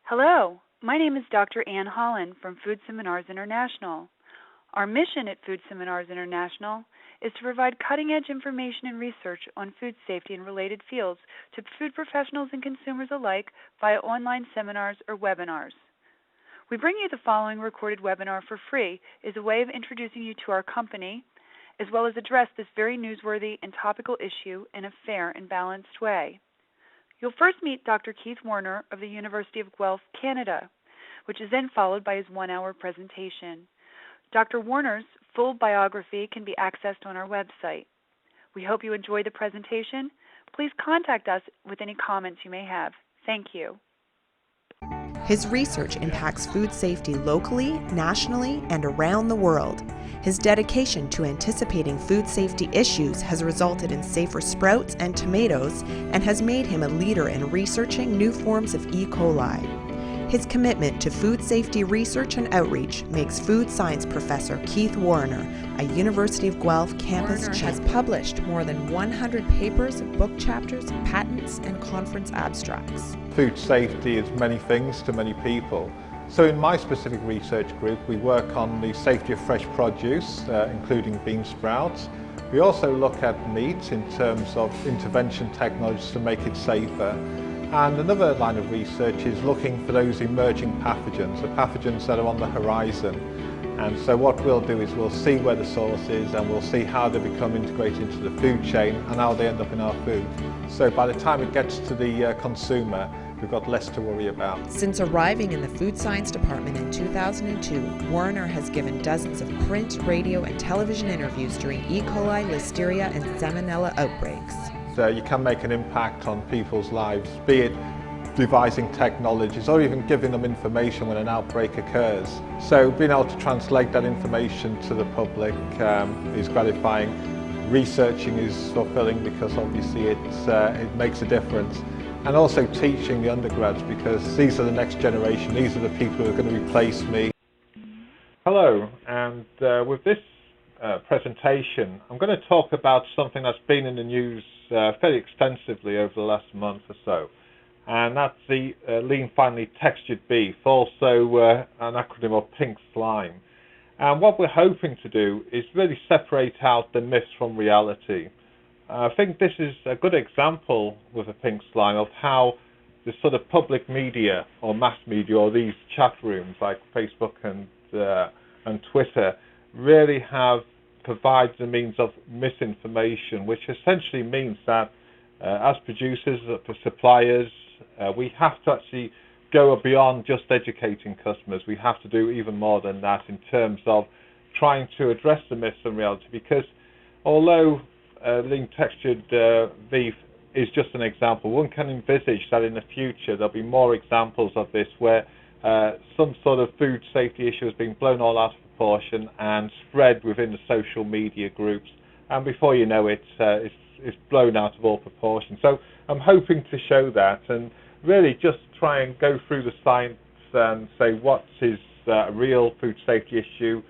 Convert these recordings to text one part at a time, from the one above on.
Hello, my name is Dr. Ann Holland from Food Seminars International. Our mission at Food Seminars International is to provide cutting-edge information and research on food safety and related fields to food professionals and consumers alike via online seminars or webinars. We bring you the following recorded webinar for free as a way of introducing you to our company, as well as address this very newsworthy and topical issue in a fair and balanced way. You'll first meet Dr. Keith Warner of the University of Guelph, Canada, which is then followed by his one-hour presentation. Dr. Warner's full biography can be accessed on our website. We hope you enjoy the presentation. Please contact us with any comments you may have. Thank you. His research impacts food safety locally, nationally, and around the world. His dedication to anticipating food safety issues has resulted in safer sprouts and tomatoes and has made him a leader in researching new forms of E. coli. His commitment to food safety research and outreach makes food science professor Keith Warner a University of Guelph campus Warner champion. has published more than 100 papers, book chapters, patents, and conference abstracts. Food safety is many things to many people. So in my specific research group, we work on the safety of fresh produce, including bean sprouts. We also look at meat in terms of intervention technologies to make it safer. And another line of research is looking for those emerging pathogens, the pathogens that are on the horizon. And so what we'll do is we'll see where the source is and we'll see how they become integrated into the food chain and how they end up in our food. So by the time it gets to the consumer, we've got less to worry about. Since arriving in the Food Science Department in 2002, Warner has given dozens of print, radio, and television interviews during E. coli, Listeria, and Salmonella outbreaks. So you can make an impact on people's lives, be it devising technologies or even giving them information when an outbreak occurs. So being able to translate that information to the public is gratifying. Researching is fulfilling because obviously it makes a difference. And also teaching the undergrads, because these are the next generation, these are the people who are going to replace me. Hello, and with this presentation, I'm going to talk about something that's been in the news fairly extensively over the last month or so, and that's the lean finely textured beef, also an acronym of pink slime. And what we're hoping to do is really separate out the myths from reality. I think this is a good example with a pink slime of how the sort of public media or mass media or these chat rooms like Facebook and Twitter really have provided a means of misinformation, which essentially means that as producers, suppliers, we have to actually go beyond just educating customers. We have to do even more than that in terms of trying to address the myths and reality, because although lean textured beef is just an example, one can envisage that in the future there'll be more examples of this where some sort of food safety issue has been blown all out of proportion and spread within the social media groups, and before you know it, it's blown out of all proportion. So I'm hoping to show that and really just try and go through the science and say what is a real food safety issue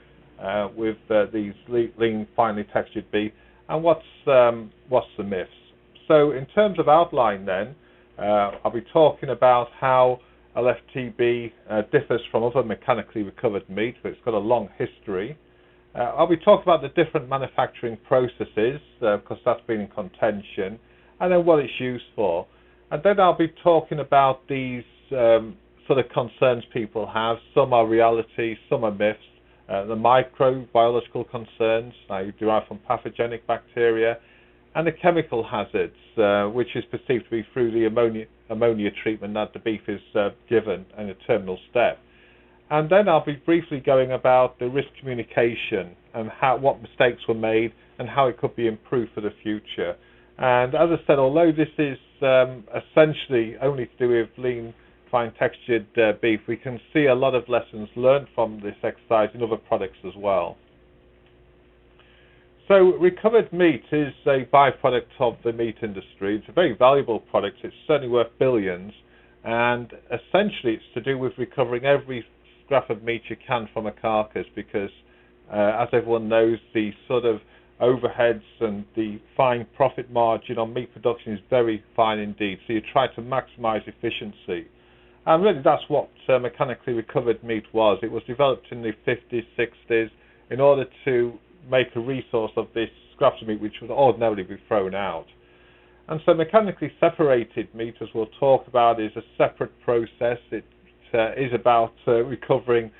with these lean finely textured beef, and what's the myths. So in terms of outline then, I'll be talking about how LFTB differs from other mechanically recovered meat, but it's got a long history. I'll be talking about the different manufacturing processes, because that's been in contention, and then what it's used for. And then I'll be talking about these sort of concerns people have. Some are reality, some are myths. The microbiological concerns derived from pathogenic bacteria, and the chemical hazards, which is perceived to be through the ammonia treatment that the beef is given in a terminal step. And then I'll be briefly going about the risk communication and what mistakes were made and how it could be improved for the future. And as I said, although this is essentially only to do with lean fine textured beef, we can see a lot of lessons learned from this exercise in other products as well. So recovered meat is a byproduct of the meat industry. It's a very valuable product. It's certainly worth billions, and essentially it's to do with recovering every scrap of meat you can from a carcass, because as everyone knows, the sort of overheads and the fine profit margin on meat production is very fine indeed. So you try to maximize efficiency. And really that's what mechanically recovered meat was. It was developed in the 50s, 60s in order to make a resource of this scraps of meat which would ordinarily be thrown out. And so mechanically separated meat, as we'll talk about, is a separate process. It is about recovering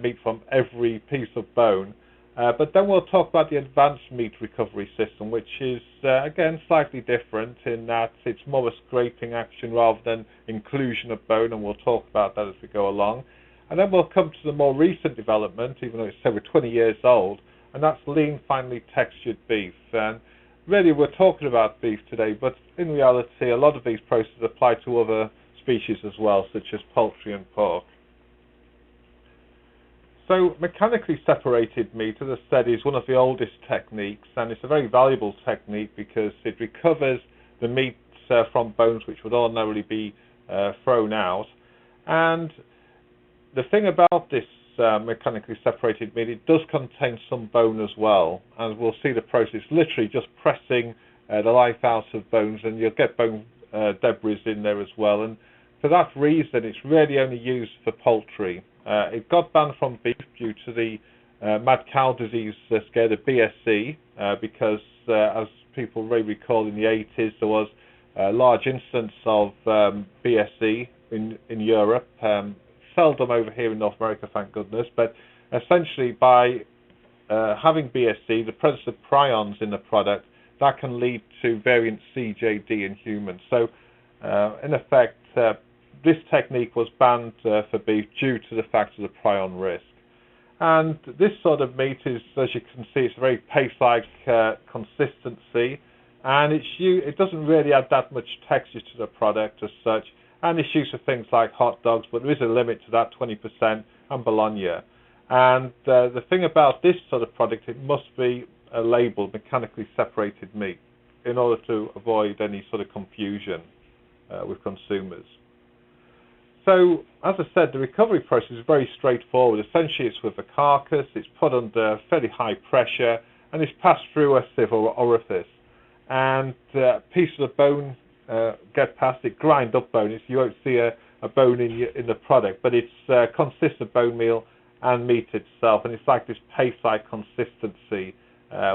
meat from every piece of bone. But then we'll talk about the advanced meat recovery system, which is, again, slightly different in that it's more a scraping action rather than inclusion of bone, and we'll talk about that as we go along. And then we'll come to the more recent development, even though it's over 20 years old, and that's lean, finely textured beef. And really, we're talking about beef today, but in reality, a lot of these processes apply to other species as well, such as poultry and pork. So mechanically separated meat, as I said, is one of the oldest techniques, and it's a very valuable technique because it recovers the meat from bones which would ordinarily be thrown out. And the thing about this mechanically separated meat, it does contain some bone as well, and we'll see the process literally just pressing the life out of bones, and you'll get bone debris in there as well. And for that reason, it's really only used for poultry. It got banned from beef due to the mad cow disease scare, the BSE, because as people may recall, in the 80s there was a large instance of BSE in Europe. Seldom over here in North America, thank goodness, but essentially by having BSE, the presence of prions in the product, that can lead to variant CJD in humans. So in effect, this technique was banned for beef due to the fact of the prion risk. And this sort of meat is, as you can see, it's a very paste-like consistency, and it doesn't really add that much texture to the product as such. And it's used for things like hot dogs, but there is a limit to that, 20%, and bologna. And the thing about this sort of product, it must be labelled mechanically separated meat in order to avoid any sort of confusion with consumers. So, as I said, the recovery process is very straightforward. Essentially, it's with a carcass, it's put under fairly high pressure, and it's passed through a sieve or orifice. And pieces of bone get past it, grind up bone. You won't see a bone in the product, but it consists of bone meal and meat itself, and it's like this paste-like consistency,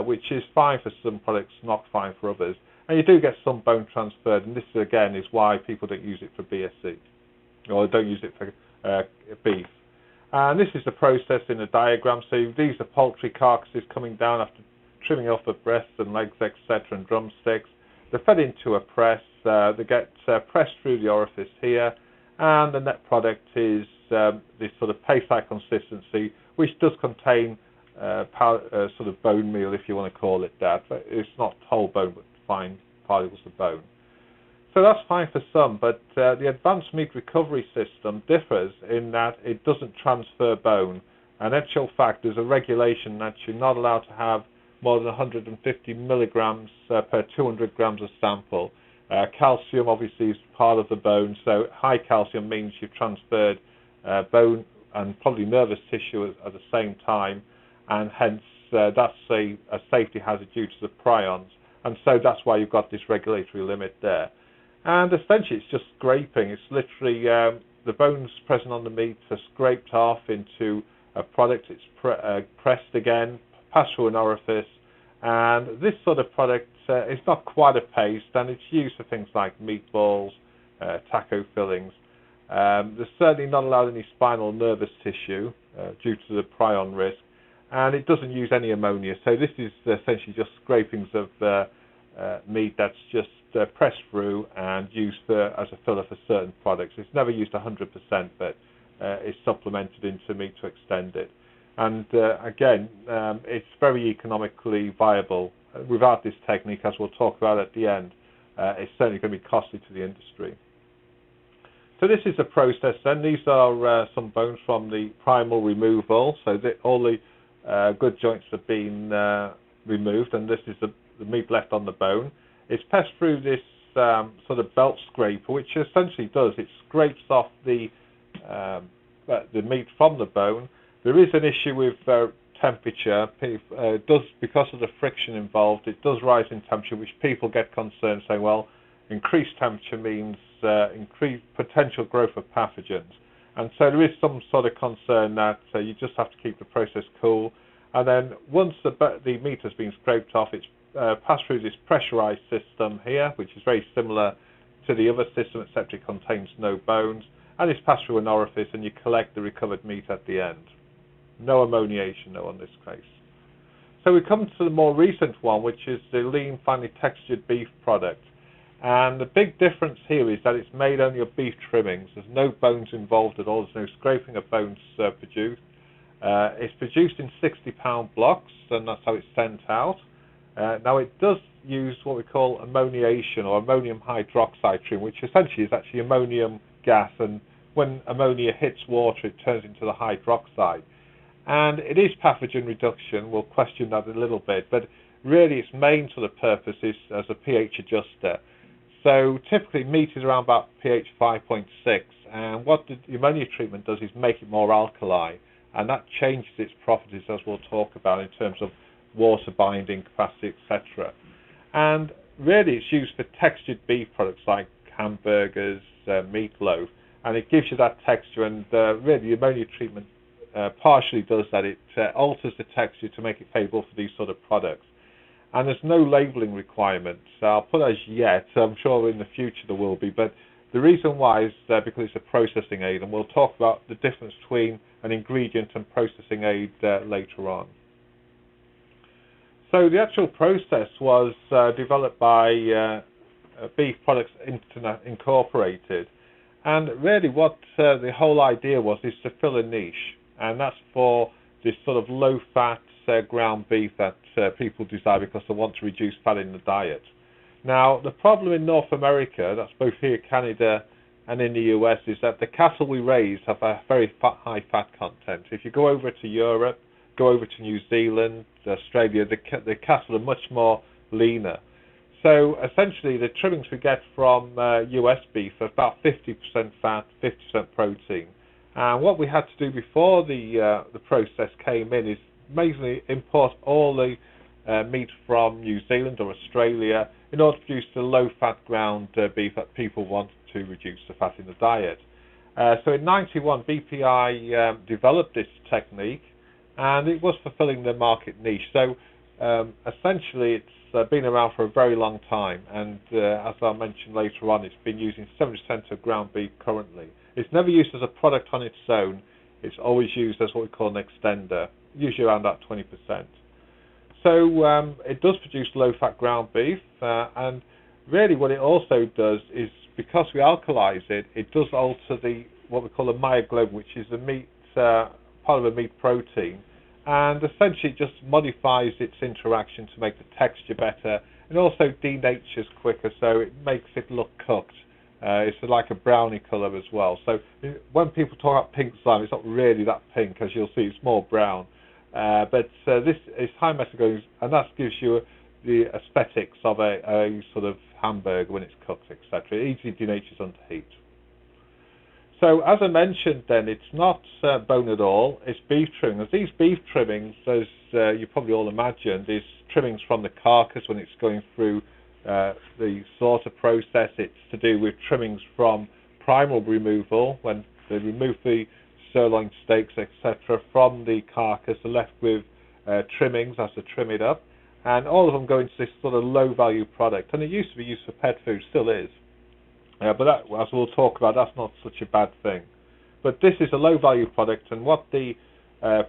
which is fine for some products, not fine for others. And you do get some bone transferred, and this again is why people don't use it for BSE, or don't use it for beef. And this is the process in the diagram. So these are poultry carcasses coming down after trimming off the breasts and legs, etc., and drumsticks. They're fed into a press. They get pressed through the orifice here, and the net product is this sort of paste-like consistency, which does contain sort of bone meal, if you want to call it that. But it's not whole bone, but fine particles of bone. So that's fine for some, but the advanced meat recovery system differs in that it doesn't transfer bone. And in actual fact, there's a regulation that you're not allowed to have more than 150 milligrams per 200 grams of sample. Calcium obviously is part of the bone, so high calcium means you've transferred bone and probably nervous tissue at the same time, and hence that's a safety hazard due to the prions, and so that's why you've got this regulatory limit there. And essentially it's just scraping. It's literally the bones present on the meat are scraped off into a product. It's pressed again, passed through an orifice, and this sort of product is not quite a paste, and it's used for things like meatballs, taco fillings. There's certainly not allowed any spinal nervous tissue due to the prion risk, and it doesn't use any ammonia. So this is essentially just scrapings of meat that's just pressed through and used as a filler for certain products. It's never used 100%, but it's supplemented into meat to extend it. And again, it's very economically viable. Without this technique, as we'll talk about at the end, it's certainly going to be costly to the industry. So this is the process then. These are some bones from the primal removal. So all the good joints have been removed, and this is the meat left on the bone. It's passed through this sort of belt scraper, which essentially does, it scrapes off the meat from the bone. There is an issue with temperature. It does, because of the friction involved, it does rise in temperature, which people get concerned, saying, well, increased temperature means increased potential growth of pathogens. And so there is some sort of concern that you just have to keep the process cool. And then once the meat has been scraped off, it's passed through this pressurized system here, which is very similar to the other system, except it contains no bones. And it's passed through an orifice, and you collect the recovered meat at the end. No ammoniation, though, on this case. So we come to the more recent one, which is the lean, finely textured beef product. And the big difference here is that it's made only of beef trimmings. There's no bones involved at all. There's no scraping of bones produced. It's produced in 60-pound blocks, and that's how it's sent out. Now, it does use what we call ammoniation, or ammonium hydroxide trim, which essentially is actually ammonium gas, and when ammonia hits water, it turns into the hydroxide. And it is pathogen reduction. We'll question that a little bit, but really its main sort of purpose is as a pH adjuster. So typically meat is around about pH 5.6, and what the ammonia treatment does is make it more alkali, and that changes its properties, as we'll talk about, in terms of water binding capacity, etc. And really it's used for textured beef products like hamburgers, meatloaf, and it gives you that texture, and really the ammonia treatment partially does that. It alters the texture to make it favourable for these sort of products. And there's no labelling requirements. I'll put as yet. I'm sure in the future there will be, but the reason why is because it's a processing aid, and we'll talk about the difference between an ingredient and processing aid later on. So the actual process was developed by Beef Products Incorporated, and really what the whole idea was is to fill a niche, and that's for this sort of low-fat ground beef that people desire because they want to reduce fat in the diet. Now, the problem in North America, that's both here, Canada, and in the US, is that the cattle we raise have a very high fat content. If you go over to Europe, go over to New Zealand, Australia, the cattle are much more leaner. So essentially, the trimmings we get from US beef are about 50% fat, 50% protein. And what we had to do before the process came in is basically import all the meat from New Zealand or Australia in order to produce the low-fat ground beef that people want to reduce the fat in the diet. So in '91, BPI developed this technique, and it was fulfilling the market niche. So essentially, it's been around for a very long time, and as I'll mention later on, it's been used in 70% of ground beef currently. It's never used as a product on its own. It's always used as what we call an extender, usually around that 20%. So it does produce low-fat ground beef, and really what it also does is, because we alkalize it, it does alter what we call the myoglobin, which is the meat part of the meat protein, and essentially it just modifies its interaction to make the texture better, and also denatures quicker, so it makes it look cooked. It's like a brownie colour as well. So when people talk about pink slime, it's not really that pink, as you'll see, it's more brown. But this is high metaglobin, and that gives you the aesthetics of a sort of hamburger when it's cooked, etc. It easily denatures under heat. So as I mentioned then, it's not bone at all, it's beef trimmings. These beef trimmings, as you probably all imagined, is trimmings from the carcass when it's going through the slaughter process. It's to do with trimmings from primal removal, when they remove the sirloin steaks, etc., from the carcass, are left with trimmings as to trim it up, and all of them go into this sort of low-value product. And it used to be used for pet food, still is, but that, as we'll talk about, that's not such a bad thing. But this is a low-value product, and what the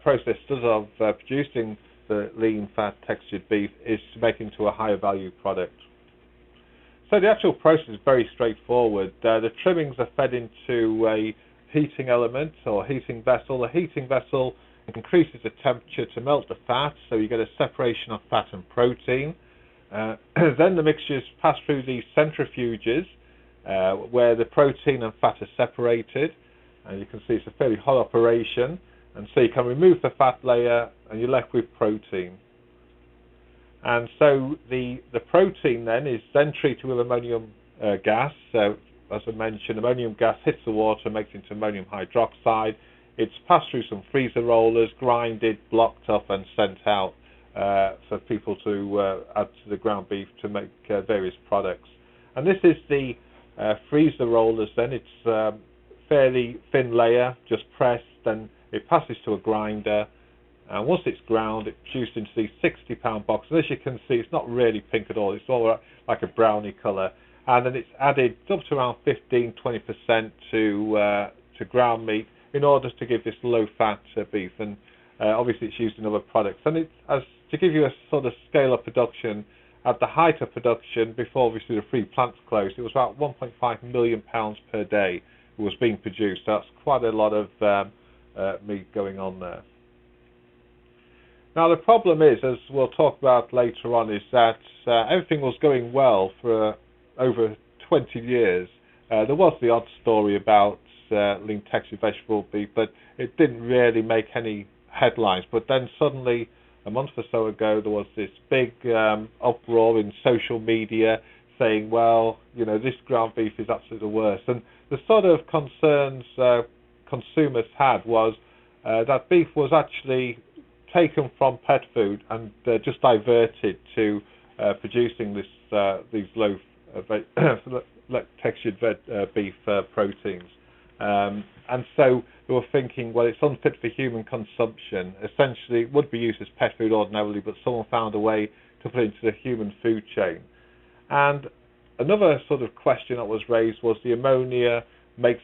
process does of producing the lean, fat, textured beef is to make it into a higher-value product. So the actual process is very straightforward. The trimmings are fed into a heating element or heating vessel. The heating vessel increases the temperature to melt the fat, so you get a separation of fat and protein. Then the mixtures pass through these centrifuges where the protein and fat are separated, and you can see it's a fairly hot operation, and so you can remove the fat layer and you're left with protein. And so the protein then is then treated with ammonium gas. So as I mentioned, ammonium gas hits the water and makes it into ammonium hydroxide. It's passed through some freezer rollers, grinded, blocked up, and sent out for people to add to the ground beef to make various products. And this is the freezer rollers then. It's fairly thin layer, just pressed, then it passes to a grinder, and once it's ground, it's produced into these 60-pound boxes. And as you can see, it's not really pink at all, it's all like a browny colour, and then it's added up to around 15-20% to ground meat in order to give this low-fat beef, and obviously it's used in other products. And it's, to give you a sort of scale of production, at the height of production, before obviously the three plants closed, it was about 1.5 million pounds per day was being produced. That's quite a lot of meat going on there. Now the problem is, as we'll talk about later on, is that everything was going well for over 20 years. There was the odd story about lean textured vegetable beef, but it didn't really make any headlines. But then suddenly, a month or so ago, there was this big uproar in social media saying, well, you know, this ground beef is absolutely the worst. And the sort of concerns consumers had was that beef was actually taken from pet food and just diverted to producing these low textured beef proteins. And so they were thinking, well, it's unfit for human consumption. Essentially, it would be used as pet food ordinarily, but someone found a way to put it into the human food chain. And another sort of question that was raised was the ammonia makes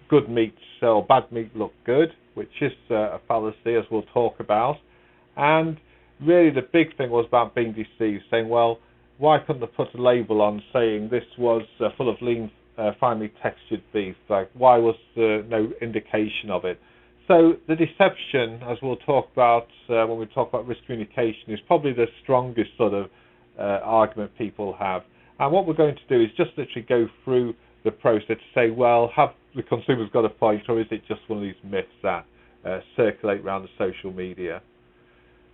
good meat or bad meat look good, which is a fallacy, as we'll talk about. And really the big thing was about being deceived, saying, well, why couldn't they put a label on saying this was full of lean, finely textured beef? Like, why was there no indication of it? So the deception, as we'll talk about when we talk about risk communication, is probably the strongest sort of argument people have. And what we're going to do is just literally go through the process to say, well, have the consumers got a point, or is it just one of these myths that circulate around the social media?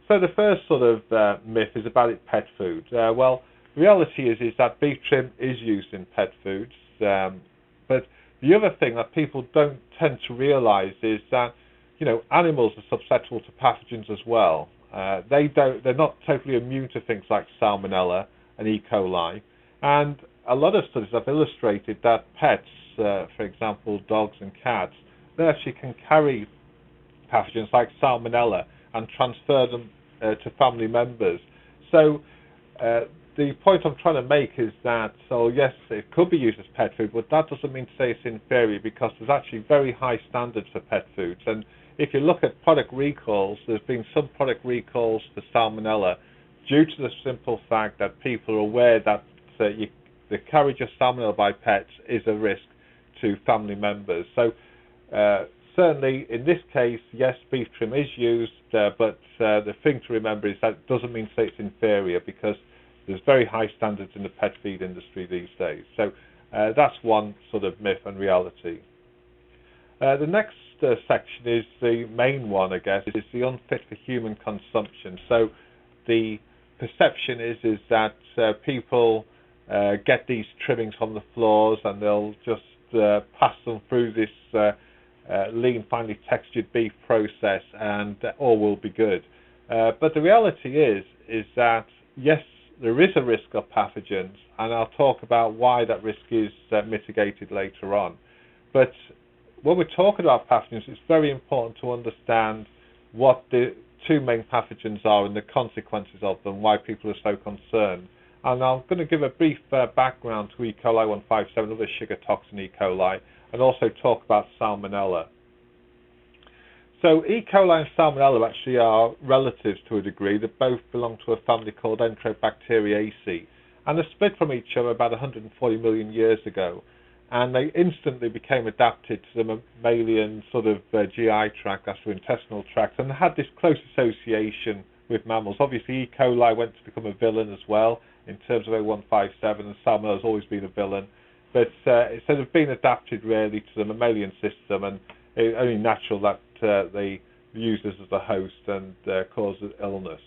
So the first sort of myth is about it pet food. Well, the reality is that beef trim is used in pet foods, but the other thing that people don't tend to realise is that, you know, animals are susceptible to pathogens as well. They're not totally immune to things like Salmonella and E. coli, and a lot of studies have illustrated that pets, for example, dogs and cats, they actually can carry pathogens like Salmonella and transfer them to family members. So the point I'm trying to make is that, so yes, it could be used as pet food, but that doesn't mean to say it's inferior, because there's actually very high standards for pet foods. And if you look at product recalls, there's been some product recalls for Salmonella due to the simple fact that people are aware that the carriage of Salmonella by pets is a risk to family members. So certainly in this case, yes, beef trim is used, but the thing to remember is that it doesn't mean to say it's inferior, because there's very high standards in the pet feed industry these days. So that's one sort of myth and reality. The next section is the main one, I guess, is the unfit for human consumption. So the perception is that people get these trimmings from the floors and they'll just pass them through this lean, finely textured beef process and all will be good. But the reality is that, yes, there is a risk of pathogens, and I'll talk about why that risk is mitigated later on. But when we're talking about pathogens, it's very important to understand what the two main pathogens are and the consequences of them, why people are so concerned. And I'm going to give a brief background to E. coli 157, other sugar toxin E. coli, and also talk about Salmonella. So E. coli and Salmonella actually are relatives to a degree. They both belong to a family called Enterobacteriaceae, and they're split from each other about 140 million years ago. And they instantly became adapted to the mammalian sort of GI tract, gastrointestinal tract, and had this close association with mammals. Obviously, E. coli went to become a villain as well in terms of O157, and Salmonella has always been a villain. But it's sort of been adapted really to the mammalian system, and it's only natural that they use this as a host and cause illness.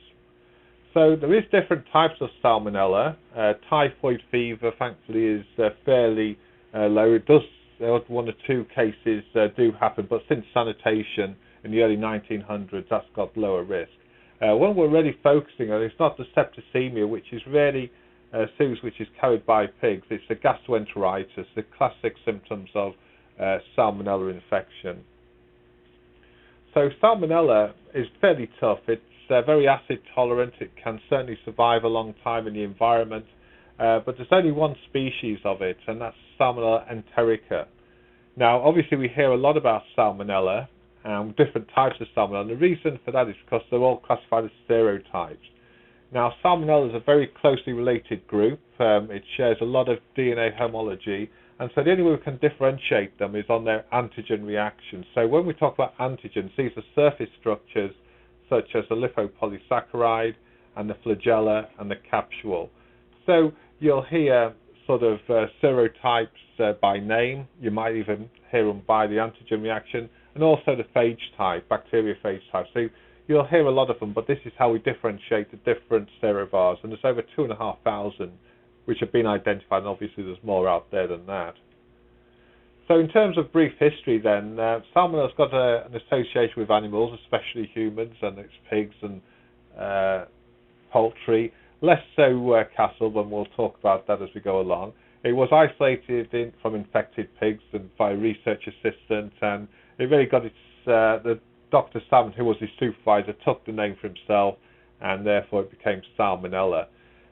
So there is different types of Salmonella. Typhoid fever, thankfully, is fairly low. It does, one or two cases do happen, but since sanitation in the early 1900s, that's got lower risk. When we're really focusing on, it's not the septicemia, which is really series which is carried by pigs. It's the gastroenteritis, the classic symptoms of salmonella infection. So salmonella is fairly tough. It's very acid tolerant. It can certainly survive a long time in the environment, but there's only one species of it, and that's Salmonella enterica. Now, obviously, we hear a lot about salmonella and different types of salmonella, and the reason for that is because they're all classified as serotypes. Now, salmonella is a very closely related group. It shares a lot of DNA homology, and so the only way we can differentiate them is on their antigen reaction. So when we talk about antigens, these are surface structures such as the lipopolysaccharide and the flagella and the capsule. So you'll hear sort of serotypes by name. You might even hear them by the antigen reaction, and also the phage type, bacteriophage type. So you'll hear a lot of them, but this is how we differentiate the different serovars, and there's over 2,500 which have been identified, and obviously there's more out there than that. So in terms of brief history then, salmonella's got an association with animals, especially humans, and it's pigs and poultry. Less so cattle, but we'll talk about that as we go along. It was isolated from infected pigs and by a research assistant, and it really got its, the Dr. Salmon, who was his supervisor, took the name for himself, and therefore it became Salmonella.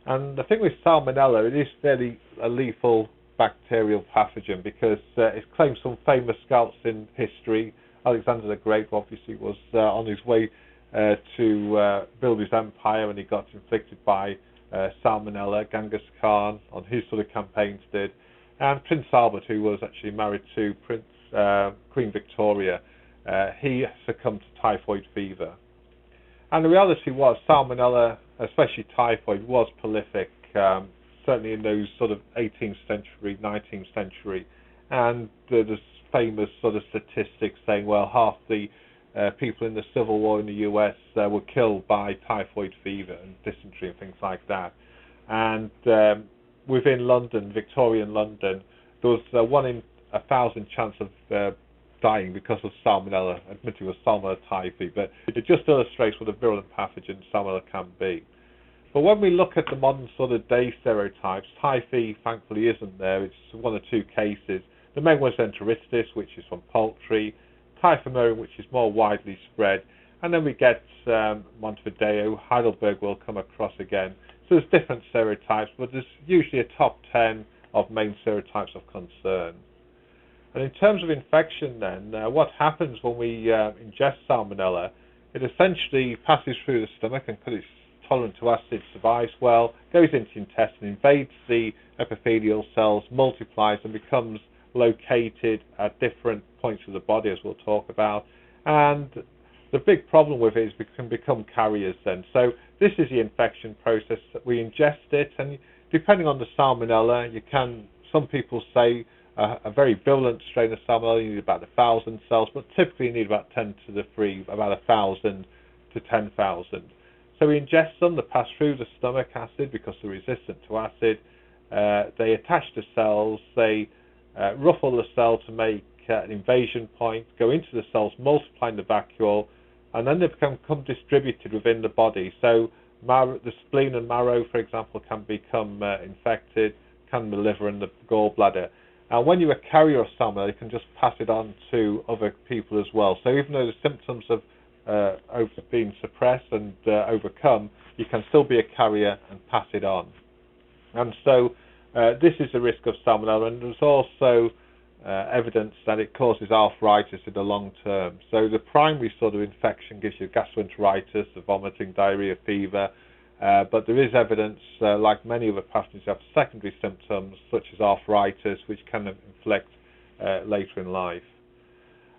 And the thing with Salmonella, it is fairly a lethal bacterial pathogen because it's claimed some famous scouts in history. Alexander the Great obviously was on his way to build his empire, and he got inflicted by Salmonella. Genghis Khan on his sort of campaigns did, and Prince Albert, who was actually married to Queen Victoria, he succumbed to typhoid fever. And the reality was Salmonella, especially typhoid, was prolific, certainly in those sort of 18th century, 19th century, and there's famous sort of statistics saying, well, half the people in the Civil War in the US were killed by typhoid fever and dysentery and things like that. And within London, Victorian London, there was 1 in 1,000 chance of dying because of Salmonella. Admittedly, it was Salmonella typhi, but it just illustrates what a virulent pathogen Salmonella can be. But when we look at the modern sort of day serotypes, typhi thankfully isn't there. It's 1 or 2 cases. The main one is enteristis, which is from poultry, typhimurium, which is more widely spread, and then we get Montevideo, Heidelberg will come across again. So there's different serotypes, but there's usually a top 10 of main serotypes of concern. And in terms of infection then, what happens when we ingest Salmonella, it essentially passes through the stomach, and because it's tolerant to acid, survives well, goes into the intestine, invades the epithelial cells, multiplies and becomes located at different points of the body, as we'll talk about. And the big problem with it is we can become carriers then. So this is the infection process. That we ingest it, and depending on the Salmonella, you can, some people say a very virulent strain of Salmonella, you need about 1,000 cells, but typically you need about 10 to the 3, about 1,000 to 10,000. So we ingest them, they pass through the stomach acid because they're resistant to acid. They attach to cells, they ruffle the cell to make an invasion point, go into the cells, multiply in the vacuole, and then they become distributed within the body. So the spleen and marrow, for example, can become infected, can the liver and the gallbladder. And when you're a carrier of Salmonella, you can just pass it on to other people as well. So even though the symptoms have been suppressed and overcome, you can still be a carrier and pass it on. And so this is the risk of Salmonella, and there's also evidence that it causes arthritis in the long term. So the primary sort of infection gives you gastroenteritis, the vomiting, diarrhea, fever, but there is evidence, like many other pathogens, you have secondary symptoms such as arthritis, which can inflict later in life.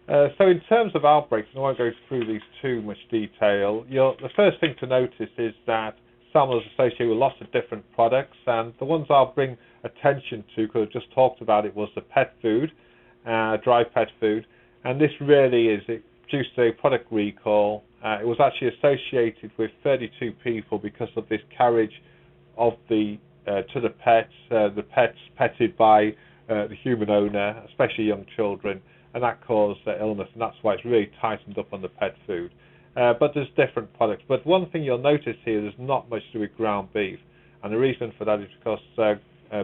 So in terms of outbreaks, and I won't go through these too much detail, the first thing to notice is that Salmonella is associated with lots of different products, and the ones I'll bring attention to, because I just talked about it, was the pet food, dry pet food, and this really is, it produced a product recall. It was actually associated with 32 people because of this carriage of to the pets petted by the human owner, especially young children, and that caused illness, and that's why it's really tightened up on the pet food. But there's different products. But one thing you'll notice here, there's not much to do with ground beef. And the reason for that is because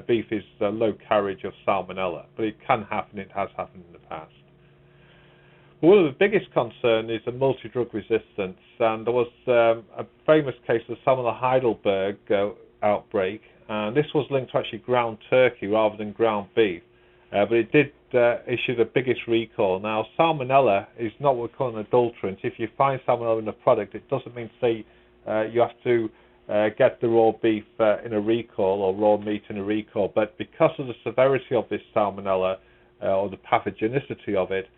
beef is low carriage of salmonella, but it can happen, it has happened in the past. But one of the biggest concerns is the multi-drug resistance, and there was a famous case of Salmonella Heidelberg outbreak, and this was linked to actually ground turkey rather than ground beef, but it did issue the biggest recall. Now, salmonella is not what we call an adulterant. If you find salmonella in a product, it doesn't mean to say you have to get the raw beef in a recall or raw meat in a recall, but because of the severity of this salmonella or the pathogenicity of it,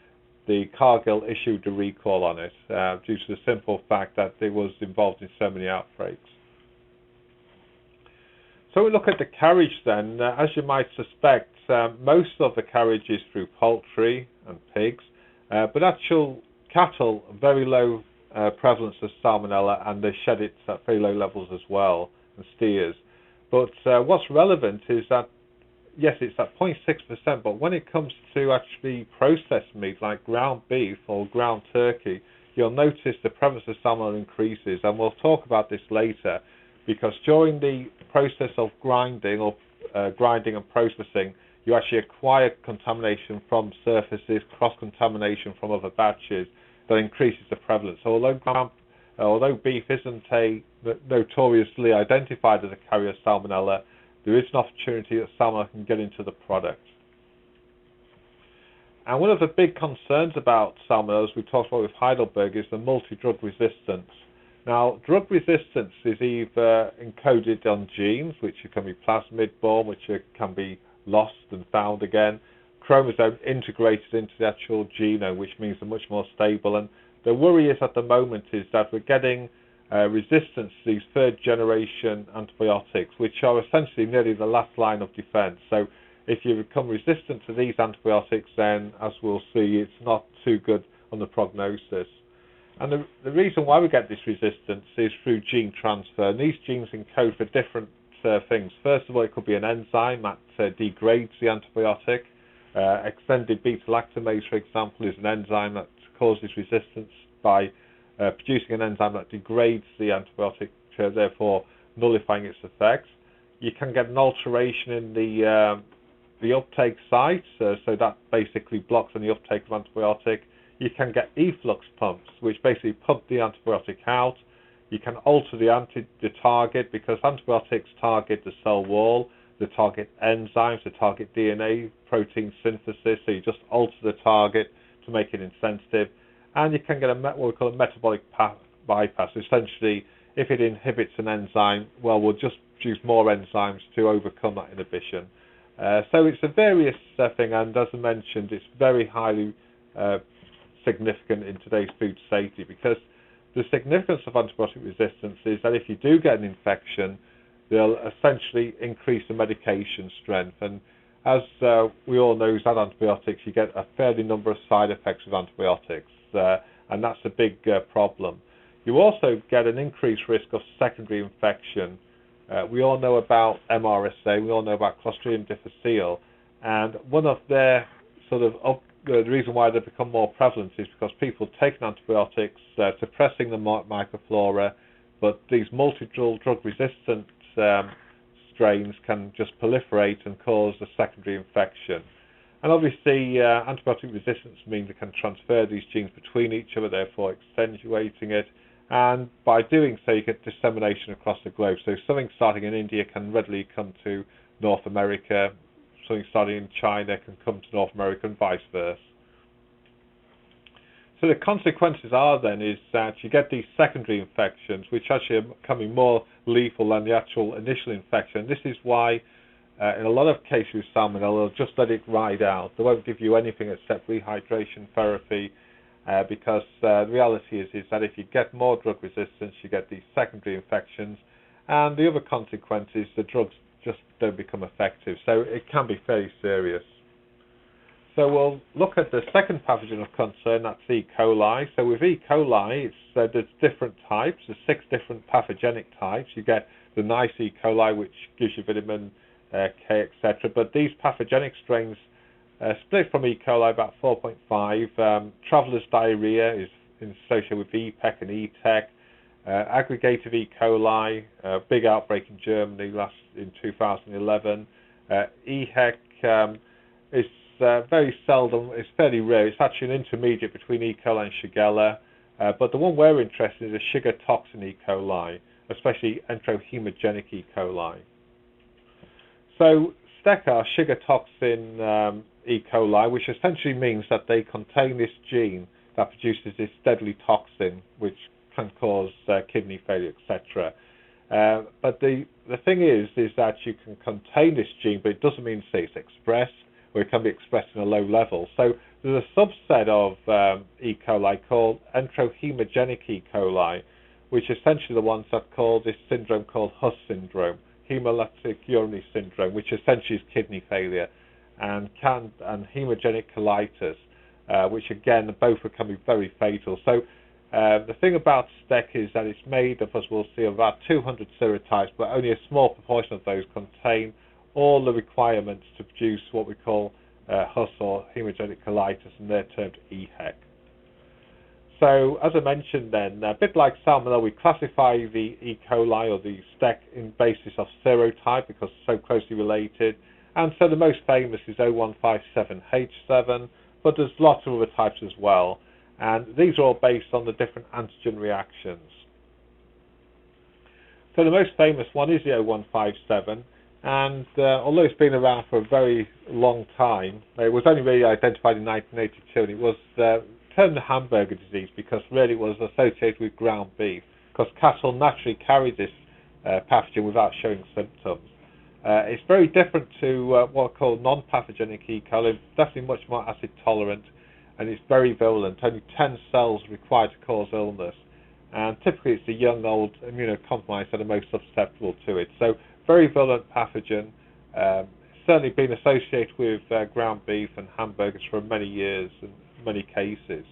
the Cargill issued a recall on it due to the simple fact that it was involved in so many outbreaks. So we look at the carriage then. As you might suspect, most of the carriage is through poultry and pigs, but actual cattle, very low prevalence of salmonella, and they shed it at very low levels as well, and steers. But what's relevant is that, yes, it's at 0.6%, but when it comes to actually processed meat like ground beef or ground turkey, you'll notice the prevalence of salmonella increases, and we'll talk about this later, because during the process of grinding and processing, you actually acquire contamination from surfaces, cross-contamination from other batches that increases the prevalence. So although beef isn't notoriously identified as a carrier of salmonella, there is an opportunity that salmonella can get into the product. And one of the big concerns about salmonella, as we talked about with Heidelberg, is the multi-drug resistance. Now, drug resistance is either encoded on genes, which can be plasmid-borne, which can be lost and found again, chromosome integrated into the actual genome, which means they're much more stable. And the worry is at the moment is that we're getting resistance to these third-generation antibiotics, which are essentially nearly the last line of defense. So if you become resistant to these antibiotics, then, as we'll see, it's not too good on the prognosis. And the reason why we get this resistance is through gene transfer. And these genes encode for different things. First of all, it could be an enzyme that degrades the antibiotic. Extended beta-lactamase, for example, is an enzyme that causes resistance by producing an enzyme that degrades the antibiotic, therefore nullifying its effects. You can get an alteration in the uptake site, so that basically blocks any uptake of antibiotic. You can get efflux pumps, which basically pump the antibiotic out. You can alter the target, because antibiotics target the cell wall, they target enzymes, they target DNA protein synthesis, so you just alter the target to make it insensitive. And you can get what we call a metabolic bypass. Essentially, if it inhibits an enzyme, well, we'll just produce more enzymes to overcome that inhibition. So it's a various thing, and as I mentioned, it's very highly significant in today's food safety, because the significance of antibiotic resistance is that if you do get an infection, they'll essentially increase the medication strength. And as we all know, with antibiotics, you get a fairly number of side effects of antibiotics, and that's a big problem. You also get an increased risk of secondary infection. We all know about MRSA, we all know about Clostridium difficile, and one of their the reason why they become more prevalent is because people take antibiotics, suppressing the microflora, but these multi-drug resistant strains can just proliferate and cause a secondary infection. And obviously, antibiotic resistance means they can transfer these genes between each other, therefore accentuating it. And by doing so, you get dissemination across the globe. So something starting in India can readily come to North America. Something starting in China can come to North America, and vice versa. So the consequences are then is that you get these secondary infections, which actually are becoming more lethal than the actual initial infection. This is why, in a lot of cases with salmonella, they'll just let it ride out. They won't give you anything except rehydration therapy, because the reality is that if you get more drug resistance, you get these secondary infections, and the other consequence is the drugs just don't become effective. So it can be very serious. So we'll look at the second pathogen of concern, that's E. coli. So with E. coli, there's different types. There's 6 different pathogenic types. You get the nice E. coli, which gives you vitamin K, etc. But these pathogenic strains split from E. coli about 4.5. Traveler's diarrhea is associated with EPEC and ETEC. aggregated E. coli, big outbreak in Germany in 2011. EHEC is very seldom, it's fairly rare. It's actually an intermediate between E. coli and Shigella, but the one we're interested in is a sugar toxin E. coli, especially enterohemogenic E. coli. So STEC are sugar toxin E. coli, which essentially means that they contain this gene that produces this deadly toxin, which can cause kidney failure, etc. But the thing is that you can contain this gene, but it doesn't mean to say it's expressed, or it can be expressed in a low level. So there's a subset of E. coli called enterohemogenic E. coli, which are essentially the ones that cause this syndrome called Huss syndrome, hemolytic urinary syndrome, which essentially is kidney failure, and hemogenic colitis, which again both can be very fatal. So the thing about STEC is that it's made of, as we'll see, about 200 serotypes, but only a small proportion of those contain all the requirements to produce what we call Huss or hemogenic colitis, and they're termed EHEC. So, as I mentioned then, a bit like Salmonella, we classify the E. coli or the STEC in basis of serotype because it's so closely related. And so the most famous is O157H7, but there's lots of other types as well. And these are all based on the different antigen reactions. So the most famous one is the O157, and although it's been around for a very long time, it was only really identified in 1982, and it was termed the hamburger disease because really it was associated with ground beef, because cattle naturally carry this pathogen without showing symptoms. It's very different to what are called non-pathogenic E. coli, definitely much more acid tolerant, and it's very virulent, only 10 cells required to cause illness. And typically it's the young, old, immunocompromised that are most susceptible to it. So very virulent pathogen, certainly been associated with ground beef and hamburgers for many years in many cases.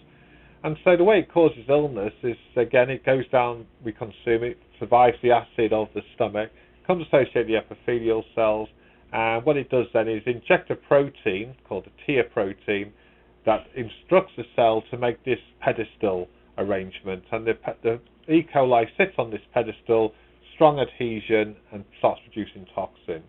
And so the way it causes illness is, again, it goes down, we consume it, survives the acid of the stomach, becomes associated with the epithelial cells, and what it does then is inject a protein called the TIA protein that instructs the cell to make this pedestal arrangement, and the E. coli sits on this pedestal, strong adhesion, and starts producing toxin.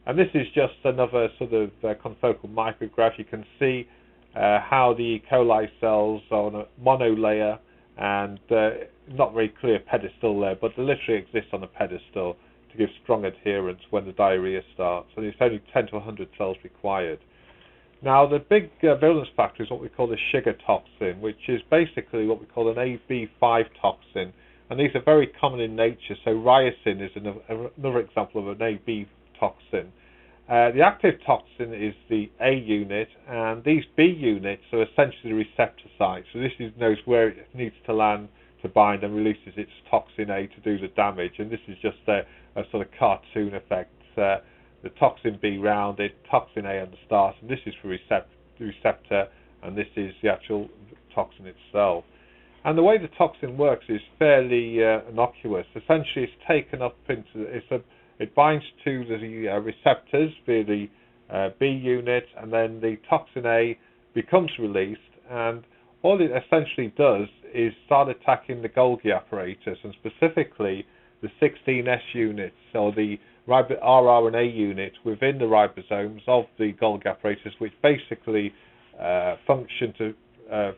And this is just another sort of confocal micrograph. You can see how the E. coli cells are on a monolayer and not very clear pedestal there, but they literally exist on a pedestal to give strong adherence when the diarrhea starts, and it's only 10 to 100 cells required. Now, the big virulence factor is what we call the sugar toxin, which is basically what we call an AB5 toxin, and these are very common in nature. So ricin is another example of an AB toxin. The active toxin is the A unit, and these B units are essentially the receptor sites. So this knows where it needs to land to bind and releases its toxin A to do the damage, and this is just a sort of cartoon effect. The toxin B round it, toxin A on the start, and this is for the receptor, and this is the actual toxin itself. And the way the toxin works is fairly innocuous. Essentially, it's taken up into it binds to the receptors via the B unit, and then the toxin A becomes released, and all it essentially does is start attacking the Golgi apparatus, and specifically the 16S units, or the rRNA unit within the ribosomes of the Golgi apparatus, which basically function to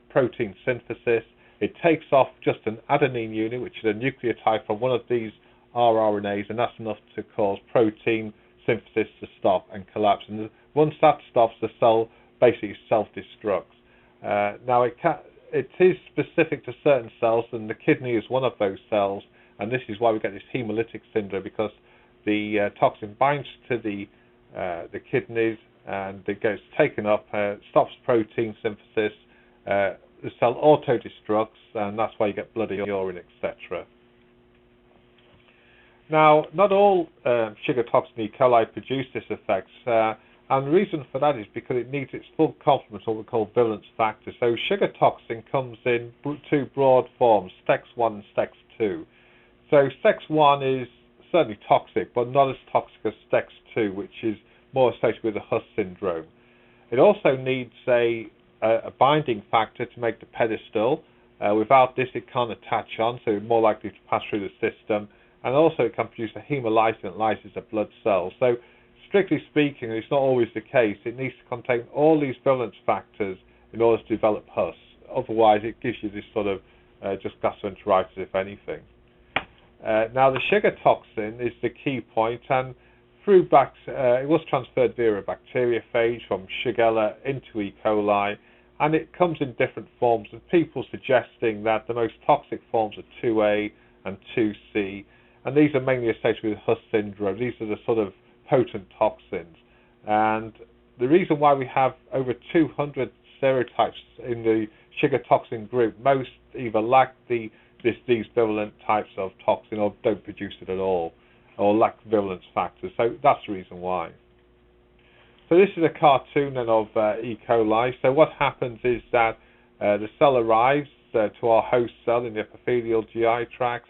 protein synthesis. It takes off just an adenine unit, which is a nucleotide from one of these rRNAs, and that's enough to cause protein synthesis to stop and collapse. And once that stops, the cell basically self-destructs. Now, it is specific to certain cells, and the kidney is one of those cells, and this is why we get this hemolytic syndrome, because the toxin binds to the kidneys, and it gets taken up, stops protein synthesis, the cell auto-destructs, and that's why you get bloody urine, etc. Now, not all sugar toxin E. coli produce this effect, and the reason for that is because it needs its full complement of what we call virulence factor. So sugar toxin comes in two broad forms, STEX1 and STEX2. So STEX1 is certainly toxic, but not as toxic as STEX2, which is more associated with the Huss syndrome. It also needs a binding factor to make the pedestal, Without this, it can't attach on, so it's more likely to pass through the system. And also it can produce a hemolysin that lyses the blood cells. So strictly speaking, it's not always the case. It needs to contain all these virulence factors in order to develop pus. Otherwise, it gives you this sort of just gastroenteritis, if anything. Now, the sugar toxin is the key point, and it was transferred via a bacteriophage from Shigella into E. coli, and it comes in different forms, and people suggesting that the most toxic forms are 2A and 2C, and these are mainly associated with Huss syndrome. These are the sort of potent toxins, and the reason why we have over 200 serotypes in the sugar toxin group, most either lack these virulent types of toxin or don't produce it at all, or lack virulence factors. So that's the reason why. So this is a cartoon then of E. coli. So what happens is that the cell arrives to our host cell in the epithelial GI tract.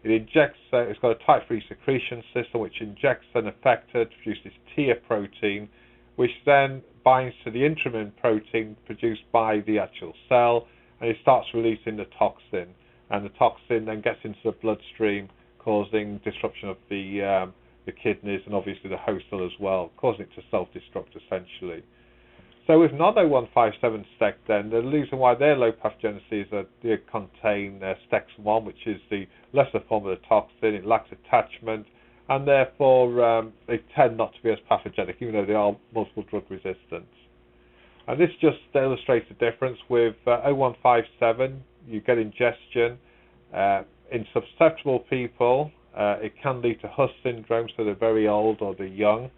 It injects, it's got a type-free secretion system which injects an effector to produce this TIA protein, which then binds to the intramin protein produced by the actual cell, and it starts releasing the toxin. And the toxin then gets into the bloodstream, causing disruption of the kidneys and obviously the host cell as well, causing it to self-destruct essentially. So with non-0157 STEC then, the reason why they're low pathogenicity is that they contain STEX1, which is the lesser form of the toxin. It lacks attachment, and therefore they tend not to be as pathogenic, even though they are multiple drug resistant. And this just illustrates the difference. With 0157, you get ingestion. In susceptible people, it can lead to Huss syndrome, so they're very old or they're young.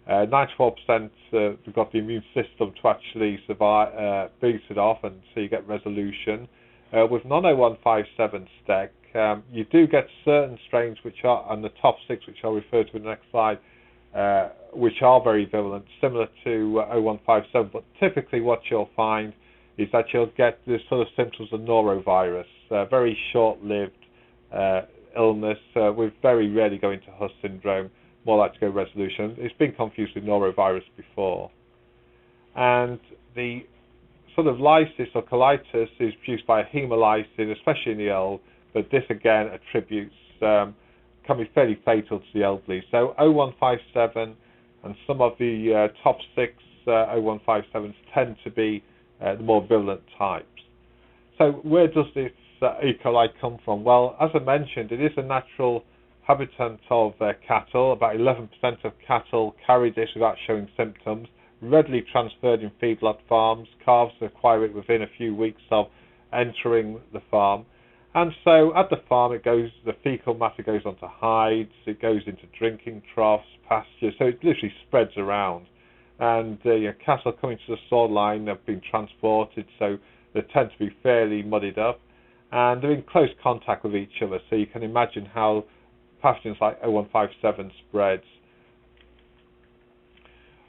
94% have got the immune system to actually survive, beat it off, and so you get resolution. With non-0157 STEC, you do get certain strains which are on the top 6, which I'll refer to in the next slide, which are very virulent, similar to 0157. But typically, what you'll find is that you'll get the sort of symptoms of norovirus, very short-lived illness. We very rarely go into Huss syndrome, more like to go resolution. It's been confused with norovirus before. And the sort of lysis or colitis is produced by a hemolysin, especially in the old, but this again attributes, can be fairly fatal to the elderly. So 0157 and some of the top 6 0157s tend to be the more virulent types. So where does this E. coli come from? Well, as I mentioned, it is a natural habitant of cattle. About 11% of cattle carry this without showing symptoms, readily transferred in feedlot farms. Calves acquire it within a few weeks of entering the farm. And so at the farm, the fecal matter goes onto hides, it goes into drinking troughs, pastures, so it literally spreads around. And cattle coming to the saw line have been transported, so they tend to be fairly muddied up, and they're in close contact with each other, so you can imagine how pathogens like 0157 spreads.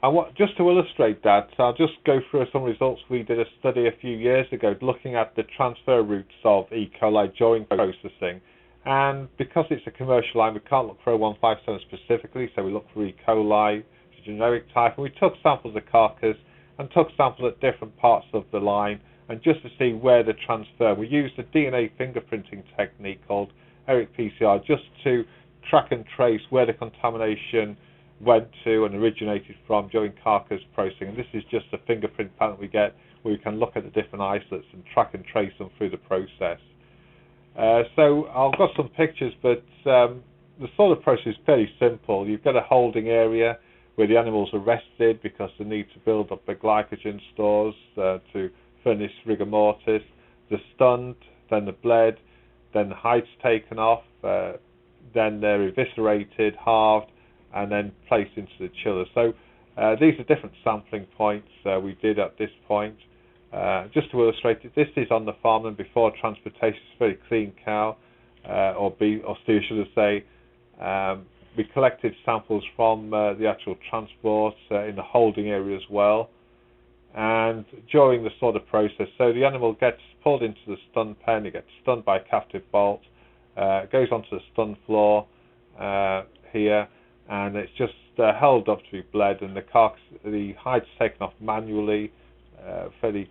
And just to illustrate that, I'll just go through some results. We did a study a few years ago looking at the transfer routes of E. coli during processing. And because it's a commercial line, we can't look for 0157 specifically, so we look for E. coli, it's a generic type, and we took samples of carcass and took samples at different parts of the line, and just to see where the transfer. We used a DNA fingerprinting technique called ERIC PCR just to track and trace where the contamination went to and originated from during carcass processing. And this is just a fingerprint pattern we get where we can look at the different isolates and track and trace them through the process. So I've got some pictures, but the sort of process is fairly simple. You've got a holding area where the animals are rested because they need to build up their glycogen stores to furnish rigor mortis. They're stunned, then they're bled, then the hides taken off, then they're eviscerated, halved, and then placed into the chiller. So these are different sampling points we did at this point. Just to illustrate it, this is on the farm and before transportation. It's a very clean cow, or steer, should I say. We collected samples from the actual transport in the holding area as well. And during the sort of process, so the animal gets pulled into the stun pen, it gets stunned by a captive bolt, goes onto the stun floor here, and it's just held up to be bled, and the hide's taken off manually, fairly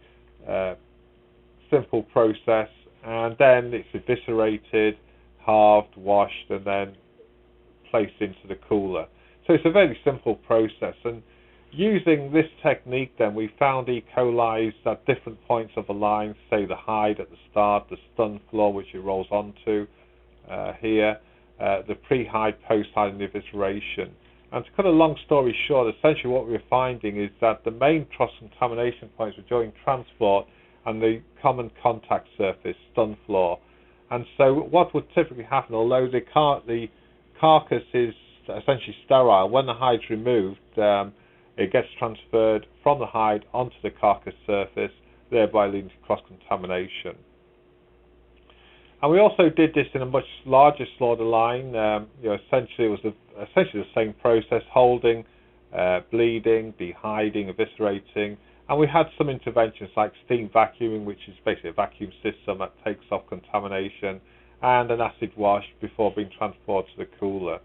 simple process, and then it's eviscerated, halved, washed, and then placed into the cooler. So it's a very simple process, and using this technique then we found E. coli at different points of the line, say the hide at the start, the stun floor which it rolls onto here, the pre-hide, post-hide and evisceration. And to cut a long story short, essentially what we're finding is that the main cross-contamination points were during transport and the common contact surface, stun floor. And so what would typically happen, although the carcass is essentially sterile, when the hide's removed, it gets transferred from the hide onto the carcass surface, thereby leading to cross-contamination. And we also did this in a much larger slaughter line. Essentially it was essentially the same process: holding, bleeding, dehiding, eviscerating, and we had some interventions like steam vacuuming, which is basically a vacuum system that takes off contamination, and an acid wash before being transported to the cooler.